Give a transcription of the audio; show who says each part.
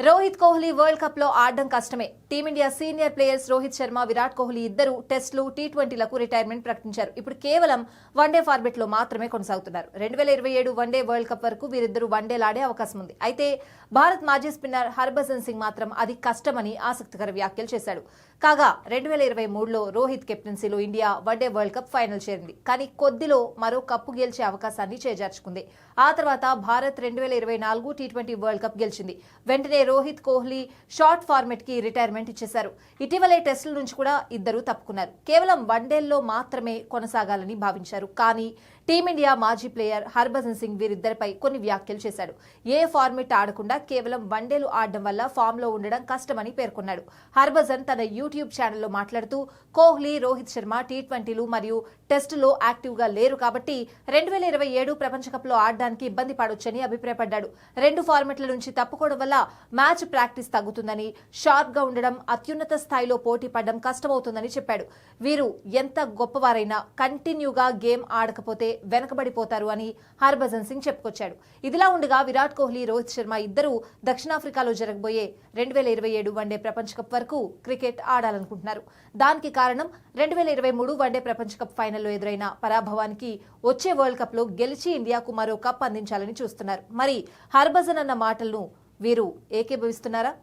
Speaker 1: Rohit Kohli world cup లో ఆడడం కష్టమే. Team India senior players Rohit Sharma, Virat Kohli ఇద్దరు టెస్టులు, టీ20లకు రిటైర్మెంట్ ప్రకటించారు. ఇప్పుడు కేవలం వన్డే ఫార్మెట్ లో మాత్రమే కొనసాగుతున్నారు. 2027 వన్డే వరల్డ్ కప్ వరకు వీరిద్దరూ వన్డేలాడే అవకాశం ఉంది. అయితే భారత్ మాజీ స్పిన్నర్ హర్భజన్ సింగ్ మాత్రం అది కష్టమని ఆసక్తికర వ్యాఖ్యలు చేశాడు. కాగా 2023లో రోహిత్ కెప్టెన్సీలో India one day world cup final చేరింది. కానీ కొద్దిలో మరో కప్పు గెలిచే అవకాశాన్ని చేజార్చుకుంది. ఆ తర్వాత భారత్ 2024 టీ20 వరల్డ్ కప్ గెలిచింది. వెంటనే రోహిత్ కోహ్లీ షార్ట్ ఫార్మెట్ కి రిటైర్మెంట్ ఇచ్చేశారు. ఇటీవలే టెస్టుల నుంచి కూడా ఇద్దరు తప్పుకున్నారు. కేవలం వన్డేల్లో మాత్రమే కొనసాగాలని భావించారు. కానీ టీమిండియా మాజీ ప్లేయర్ హర్భజన్ సింగ్ వీరిద్దరిపై కొన్ని వ్యాఖ్యలు చేశాడు. ఏ ఫార్మెట్ ఆడకుండా కేవలం వన్డేలు ఆడడం వల్ల ఫామ్ లో ఉండడం కష్టమని పేర్కొన్నాడు. హర్భజన్ తన యూట్యూబ్ ఛానల్లో మాట్లాడుతూ కోహ్లీ, రోహిత్ శర్మ టీ20లు మరియు టెస్టులో యాక్టివ్ గా లేరు కాబట్టి 2027 ప్రపంచ కప్ లో ఆడడానికి ఇబ్బంది పడొచ్చని అభిప్రాయపడ్డాడు. రెండు ఫార్మెట్ల నుంచి తప్పుకోవడం వల్ల మ్యాచ్ ప్రాక్టీస్ తగ్గుతుందని, షార్ప్ గా ఉండడం, అత్యున్నత స్థాయిలో పోటీ పడడం కష్టమవుతుందని చెప్పాడు. వీరు ఎంత గొప్పవారైనా కంటిన్యూగా గేమ్ ఆడకపోతే వెనకబడిపోతారు అని హర్భజన్ సింగ్ చెప్పుకొచ్చాడు. ఇదిలా ఉండగా విరాట్ కోహ్లీ, రోహిత్ శర్మ ఇద్దరు దక్షిణాఫ్రికాలో జరగబోయే 2027 వన్డే ప్రపంచ కప్ వరకు క్రికెట్ ఆడాలనుకుంటున్నారు. దానికి కారణం 2023 వన్డే ప్రపంచ కప్ ఫైనల్లో ఎదురైన పరాభవానికి వచ్చే వరల్డ్ కప్ లో గెలిచి ఇండియాకు మరో కప్ అందించాలని చూస్తున్నారు. మరి హర్భజన్ అన్న మాటలను వీరు ఏకీభవిస్తున్నారా?